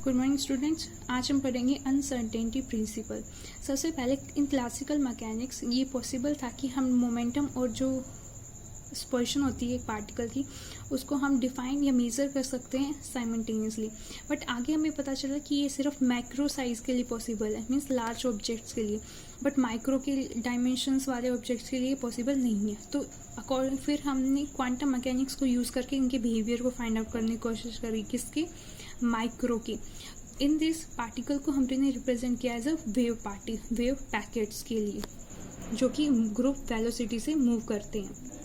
Good morning students, आज हम पढ़ेंगे अनसर्टेनिटी प्रिंसिपल। सबसे पहले इन क्लासिकल मैकेनिक्स ये पॉसिबल था कि हम मोमेंटम और जो पोजीशन होती है एक पार्टिकल की उसको हम डिफाइन या मेज़र कर सकते हैं साइमल्टेनियसली। बट आगे हमें पता चला कि ये सिर्फ मैक्रो साइज़ के लिए पॉसिबल है, मीन्स लार्ज ऑब्जेक्ट्स के लिए, बट माइक्रो के डायमेंशंस वाले ऑब्जेक्ट्स के लिए पॉसिबल नहीं है। तो अकॉर्डिंग फिर हमने क्वांटम मैकेनिक्स को यूज़ करके इनके बिहेवियर को फाइंड आउट करने की कोशिश करी, किसके, माइक्रो की। इन दिस पार्टिकल को हमने रिप्रेजेंट किया एज अ वेव पैकेट्स के लिए, जो कि ग्रुप वेलोसिटी से मूव करते हैं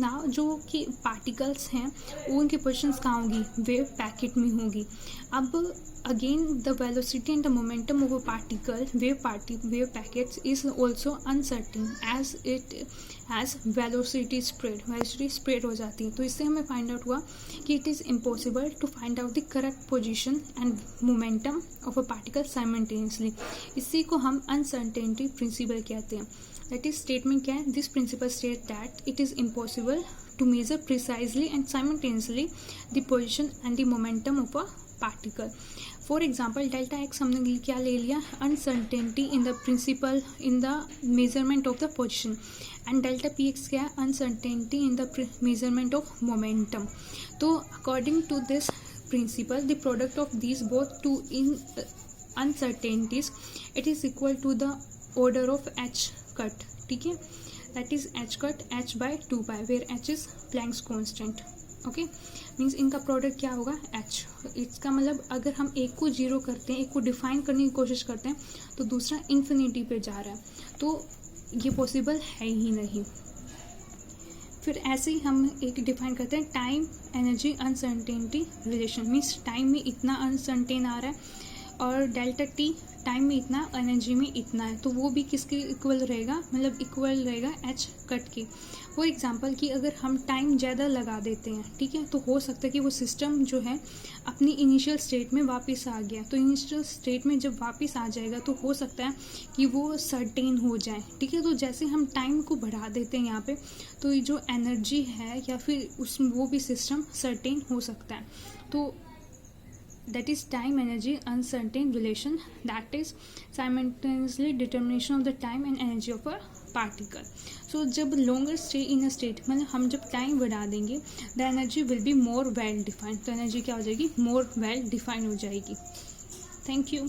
ना। जो कि पार्टिकल्स हैं वो उनकी पोजीशंस कहाँ होगी, वेव पैकेट में होगी। अब again the velocity and the momentum of a particle wave packets is also uncertain as velocity spread हो जाती है। तो इससे हमें फाइंड आउट हुआ कि it is impossible to find out the correct position and momentum of a particle simultaneously. इसी को हम अनसर्टेनिटी प्रिंसिपल कहते हैं। दैट इज स्टेटमेंट क्या है, this principle state that it is impossible to measure precisely and simultaneously the position and the momentum of a particle. For example, delta x हमने क्या ले लिया, uncertainty in the principle in the measurement of the position, and delta px क्या है, uncertainty in the measurement of momentum. तो according to this principle, the product of these both two in uncertainties, it is equal to the order of h cut. ठीक है, that is h cut h by 2 pi where h is Planck's constant. Okay, means इनका product क्या होगा, h। इसका मतलब अगर हम एक को जीरो करते हैं, एक को डिफाइन करने की कोशिश करते हैं, तो दूसरा इन्फिनिटी पे जा रहा है, तो ये पॉसिबल है ही नहीं। फिर ऐसे ही हम एक डिफाइन करते हैं time energy uncertainty relation, means time में इतना अनसर्टेन आ रहा है और डेल्टा टी टाइम में इतना, एनर्जी में इतना है, तो वो भी किसके इक्वल रहेगा, मतलब इक्वल रहेगा एच कट के। फॉर एग्जांपल कि अगर हम टाइम ज़्यादा लगा देते हैं, ठीक है, तो हो सकता है कि वो सिस्टम जो है अपनी इनिशियल स्टेट में वापस आ गया। तो इनिशियल स्टेट में जब वापस आ जाएगा तो हो सकता है कि वो सर्टेन हो जाए, ठीक है। तो जैसे हम टाइम को बढ़ा देते हैं यहाँ पे, तो ये जो एनर्जी है या फिर वो भी सिस्टम सर्टेन हो सकता है। तो that is time energy uncertain relation, that is simultaneously determination of the time and energy of a particle. So जब longer stay in a state, मतलब हम जब टाइम बढ़ा देंगे, the energy will be more well defined, तो energy क्या हो जाएगी, more well defined हो जाएगी। Thank you.